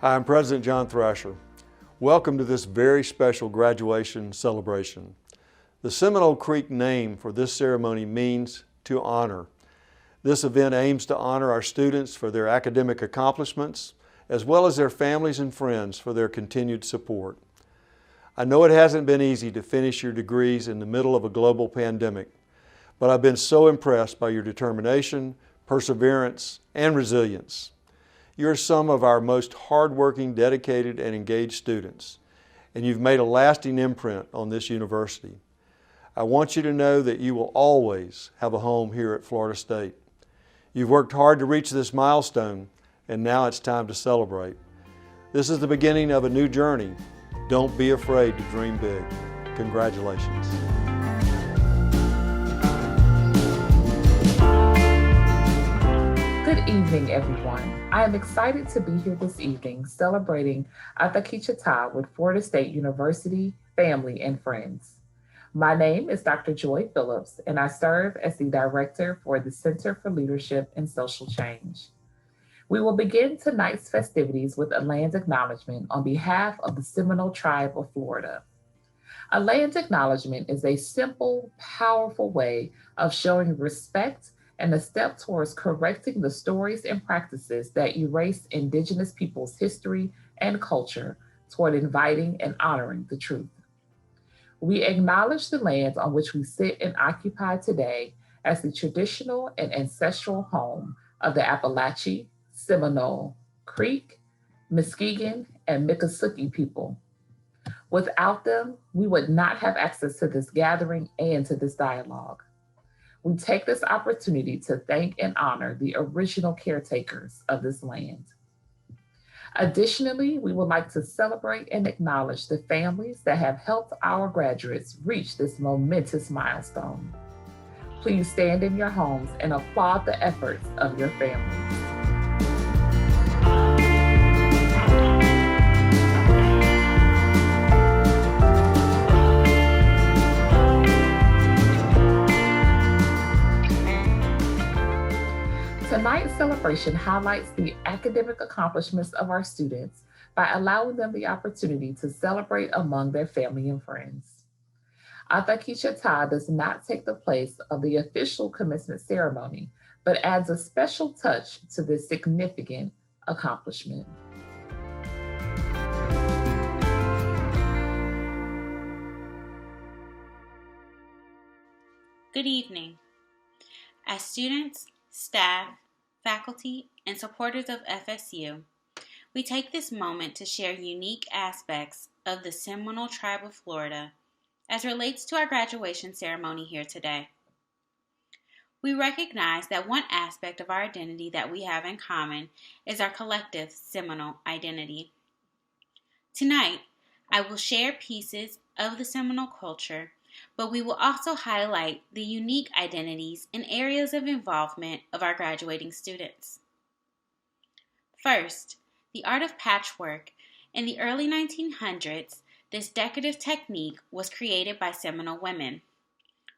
Hi, I'm President John Thrasher. Welcome to this very special graduation celebration. The Seminole Creek name for this ceremony means to honor. This event aims to honor our students for their academic accomplishments, as well as their families and friends for their continued support. I know it hasn't been easy to finish your degrees in the middle of a global pandemic, but I've been so impressed by your determination, perseverance, and resilience. You're some of our most hardworking, dedicated, and engaged students, and you've made a lasting imprint on this university. I want you to know that you will always have a home here at Florida State. You've worked hard to reach this milestone, and now it's time to celebrate. This is the beginning of a new journey. Don't be afraid to dream big. Congratulations. Good evening, everyone. I am excited to be here this evening celebrating Uh-tha-gee-chee-tuh with Florida State University, family, and friends. My name is Dr. Joy Phillips, and I serve as the Director for the Center for Leadership and Social Change. We will begin tonight's festivities with a land acknowledgement on behalf of the Seminole Tribe of Florida. A land acknowledgement is a simple, powerful way of showing respect and a step towards correcting the stories and practices that erase Indigenous peoples' history and culture toward inviting and honoring the truth. We acknowledge the lands on which we sit and occupy today as the traditional and ancestral home of the Appalachee, Seminole, Creek, Muskegon, and Miccosukee people. Without them, we would not have access to this gathering and to this dialogue. We take this opportunity to thank and honor the original caretakers of this land. Additionally, we would like to celebrate and acknowledge the families that have helped our graduates reach this momentous milestone. Please stand in your homes and applaud the efforts of your families. Tonight's celebration highlights the academic accomplishments of our students by allowing them the opportunity to celebrate among their family and friends. Uh-tha-gee-chee-tuh does not take the place of the official commencement ceremony, but adds a special touch to this significant accomplishment. Good evening. As students, staff, faculty, and supporters of FSU, we take this moment to share unique aspects of the Seminole Tribe of Florida as relates to our graduation ceremony here today. We recognize that one aspect of our identity that we have in common is our collective Seminole identity. Tonight, I will share pieces of the Seminole culture, but we will also highlight the unique identities and areas of involvement of our graduating students. First, the art of patchwork. In the early 1900s, this decorative technique was created by Seminole women.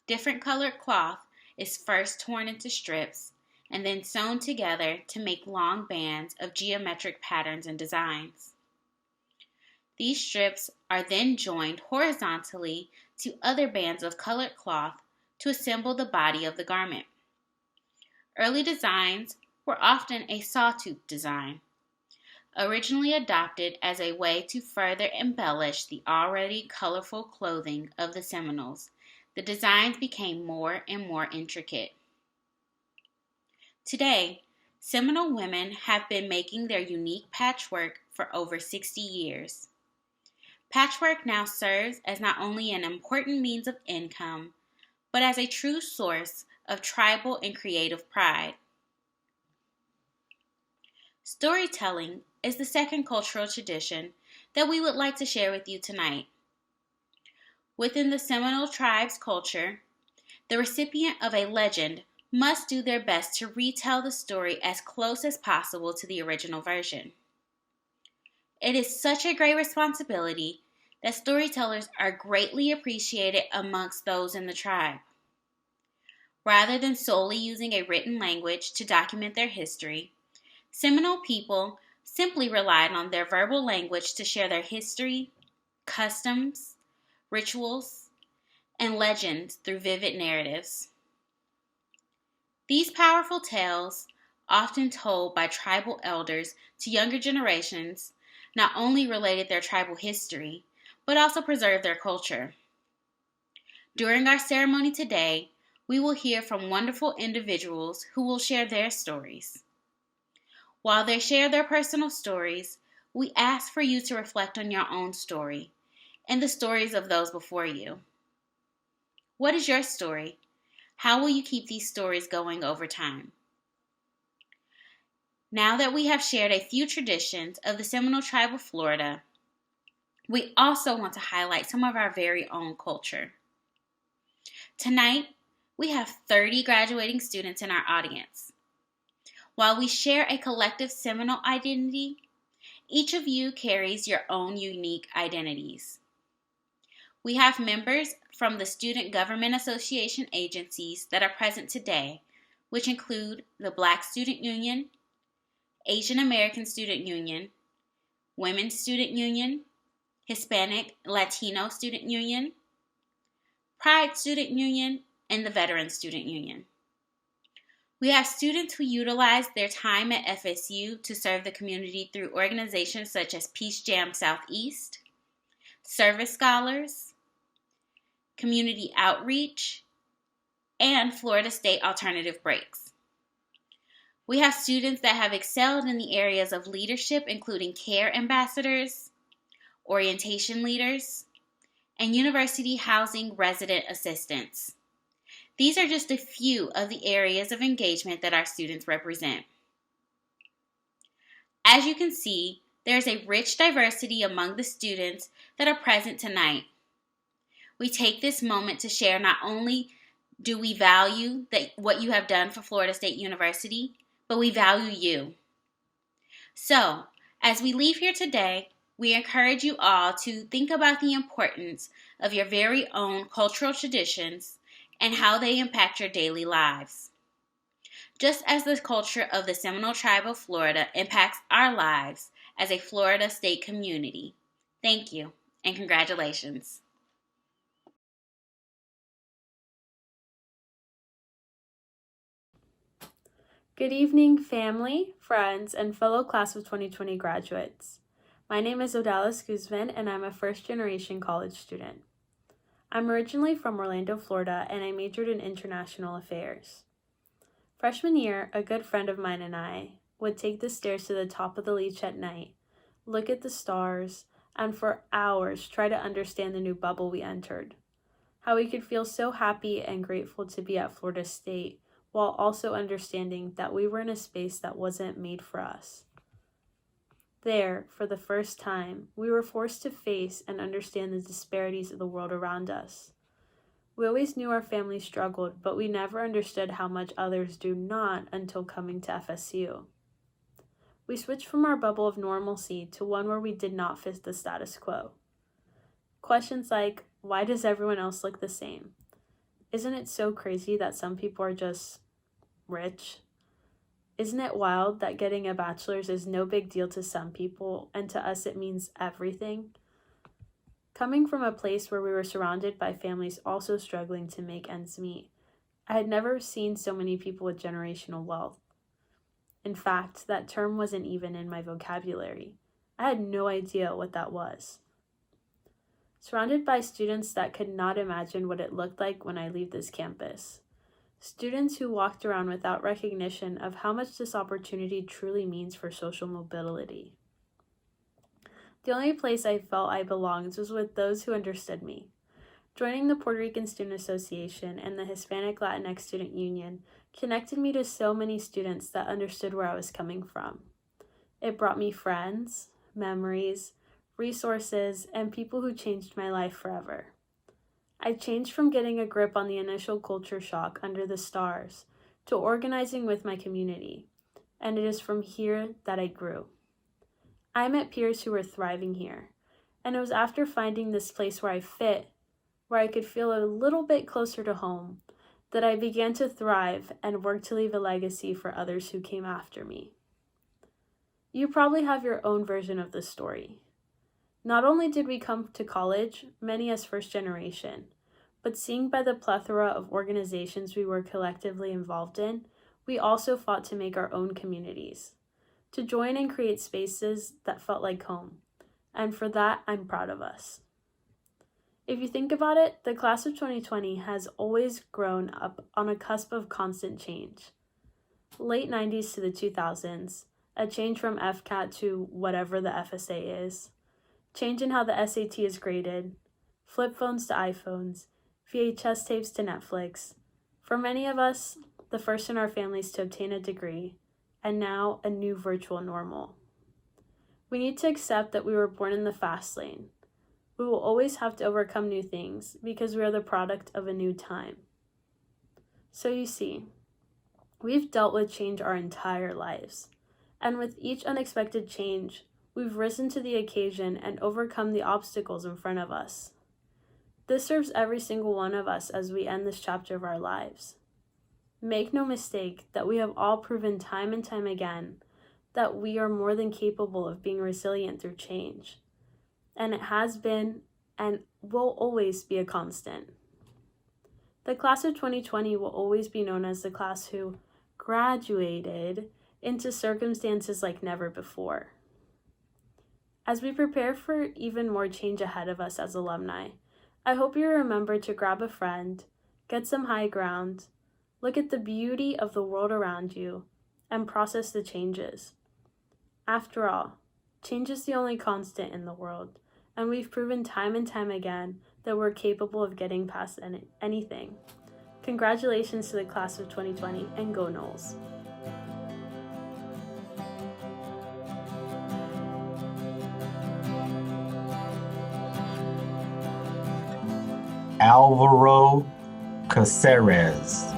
Different colored cloth is first torn into strips and then sewn together to make long bands of geometric patterns and designs. These strips are then joined horizontally to other bands of colored cloth to assemble the body of the garment. Early designs were often a sawtooth design. Originally adopted as a way to further embellish the already colorful clothing of the Seminoles, the designs became more and more intricate. Today, Seminole women have been making their unique patchwork for over 60 years. Patchwork now serves as not only an important means of income, but as a true source of tribal and creative pride. Storytelling is the second cultural tradition that we would like to share with you tonight. Within the Seminole tribe's culture, the recipient of a legend must do their best to retell the story as close as possible to the original version. It is such a great responsibility that storytellers are greatly appreciated amongst those in the tribe. Rather than solely using a written language to document their history, Seminole people simply relied on their verbal language to share their history, customs, rituals, and legends through vivid narratives. These powerful tales, often told by tribal elders to younger generations, not only related their tribal history, but also preserved their culture. During our ceremony today, we will hear from wonderful individuals who will share their stories. While they share their personal stories, we ask for you to reflect on your own story and the stories of those before you. What is your story? How will you keep these stories going over time? Now that we have shared a few traditions of the Seminole Tribe of Florida, we also want to highlight some of our very own culture. Tonight, we have 30 graduating students in our audience. While we share a collective Seminole identity, each of you carries your own unique identities. We have members from the Student Government Association agencies that are present today, which include the Black Student Union, Asian American Student Union, Women's Student Union, Hispanic Latino Student Union, Pride Student Union, and the Veteran Student Union. We have students who utilize their time at FSU to serve the community through organizations such as Peace Jam Southeast, Service Scholars, Community Outreach, and Florida State Alternative Breaks. We have students that have excelled in the areas of leadership, including care ambassadors, orientation leaders, and university housing resident assistants. These are just a few of the areas of engagement that our students represent. As you can see, there's a rich diversity among the students that are present tonight. We take this moment to share not only do we value what you have done for Florida State University, but we value you. So, as we leave here today, we encourage you all to think about the importance of your very own cultural traditions and how they impact your daily lives. Just as the culture of the Seminole Tribe of Florida impacts our lives as a Florida State community. Thank you, and congratulations. Good evening, family, friends, and fellow class of 2020 graduates. My name is Odalis Guzman, and I'm a first-generation college student. I'm originally from Orlando, Florida, and I majored in international affairs. Freshman year, a good friend of mine and I would take the stairs to the top of the leach at night, look at the stars, and for hours try to understand the new bubble we entered. How we could feel so happy and grateful to be at Florida State, while also understanding that we were in a space that wasn't made for us. There, for the first time, we were forced to face and understand the disparities of the world around us. We always knew our family struggled, but we never understood how much others do not until coming to FSU. We switched from our bubble of normalcy to one where we did not fit the status quo. Questions like, why does everyone else look the same? Isn't it so crazy that some people are just rich? Isn't it wild that getting a bachelor's is no big deal to some people, and to us it means everything? Coming from a place where we were surrounded by families also struggling to make ends meet, I had never seen so many people with generational wealth. In fact, that term wasn't even in my vocabulary. I had no idea what that was. Surrounded by students that could not imagine what it looked like when I leave this campus. Students who walked around without recognition of how much this opportunity truly means for social mobility. The only place I felt I belonged was with those who understood me. Joining the Puerto Rican Student Association and the Hispanic Latinx Student Union connected me to so many students that understood where I was coming from. It brought me friends, memories, resources, and people who changed my life forever. I changed from getting a grip on the initial culture shock under the stars to organizing with my community, and it is from here that I grew. I met peers who were thriving here, and it was after finding this place where I fit, where I could feel a little bit closer to home, that I began to thrive and work to leave a legacy for others who came after me. You probably have your own version of the story. Not only did we come to college, many as first generation, but seeing by the plethora of organizations we were collectively involved in, we also fought to make our own communities, to join and create spaces that felt like home. And for that, I'm proud of us. If you think about it, the class of 2020 has always grown up on a cusp of constant change. Late 90s to the 2000s, a change from FCAT to whatever the FSA is, change in how the SAT is graded, flip phones to iPhones, VHS tapes to Netflix. For many of us, the first in our families to obtain a degree, and now a new virtual normal. We need to accept that we were born in the fast lane. We will always have to overcome new things because we are the product of a new time. So you see, we've dealt with change our entire lives, and with each unexpected change, we've risen to the occasion and overcome the obstacles in front of us. This serves every single one of us as we end this chapter of our lives. Make no mistake that we have all proven time and time again that we are more than capable of being resilient through change. And it has been and will always be a constant. The class of 2020 will always be known as the class who graduated into circumstances like never before. As we prepare for even more change ahead of us as alumni, I hope you remember to grab a friend, get some high ground, look at the beauty of the world around you, and process the changes. After all, change is the only constant in the world, and we've proven time and time again that we're capable of getting past anything. Congratulations to the class of 2020, and go Noles! Alvaro Caceres,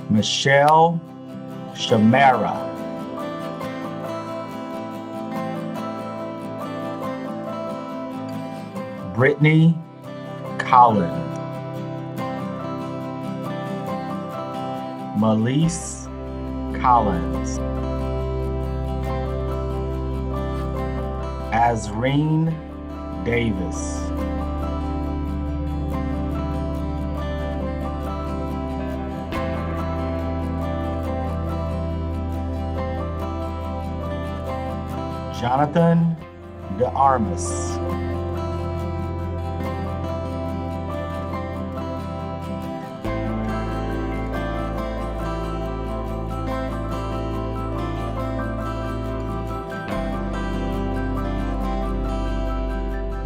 Michelle Shamara, Brittany Collins, Melise Collins, Azreen Davis, Jonathan DeArmas,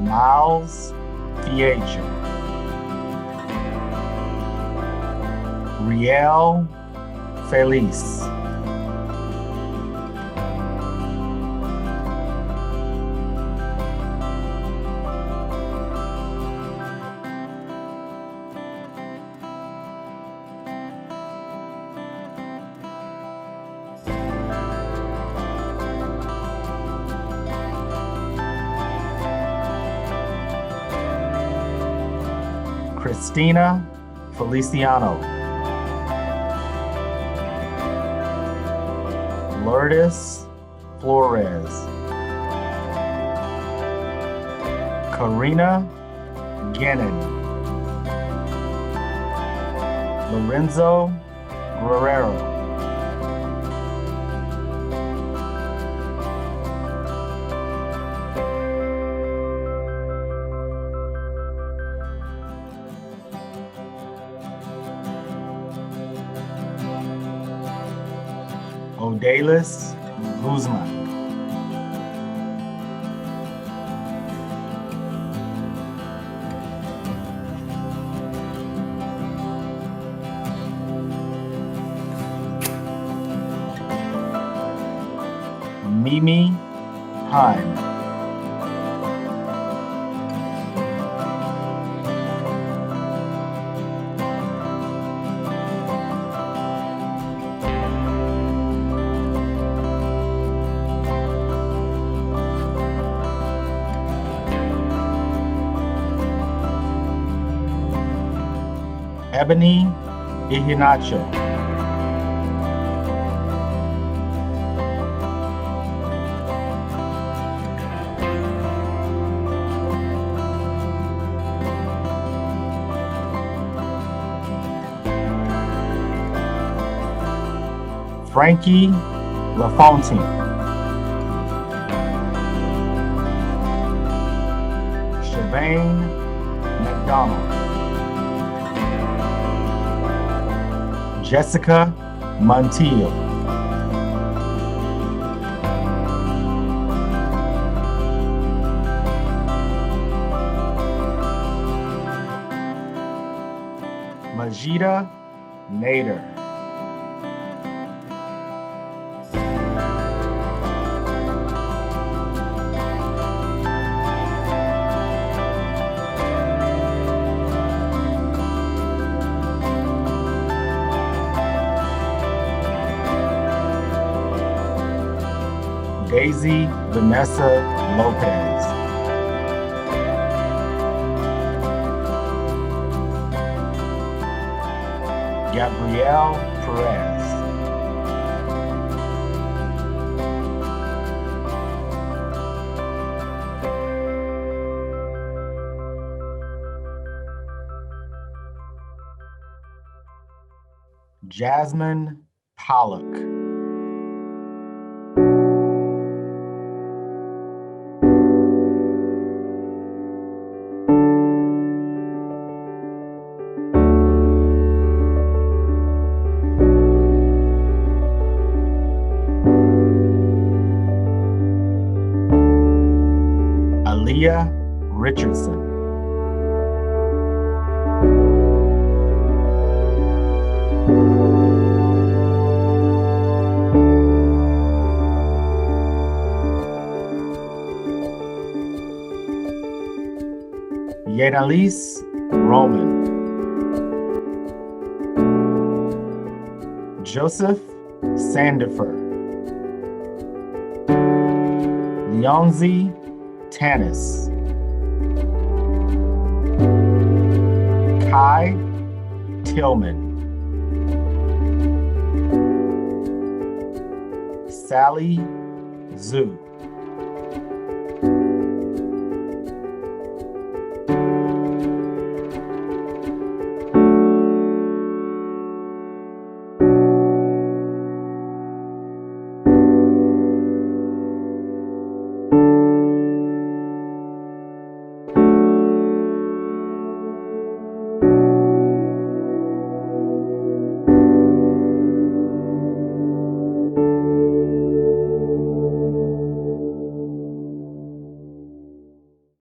Miles Fiacher, Riel Felice, Christina Feliciano, Lourdes Flores, Karina Gannon, Lorenzo Guerrero, Odalis Guzman, Mimi Hine, Ebony Ihinacho. Frankie LaFontaine. Shavane McDonald. Jessica Montiel. Majida Nader. Daisy Vanessa Lopez. Gabrielle Perez. Jasmine Pollock. Aaliyah Richardson. Yenalise Roman. Joseph Sandifer. Leonzi Tanis. Kai Tillman. Sally Zhu.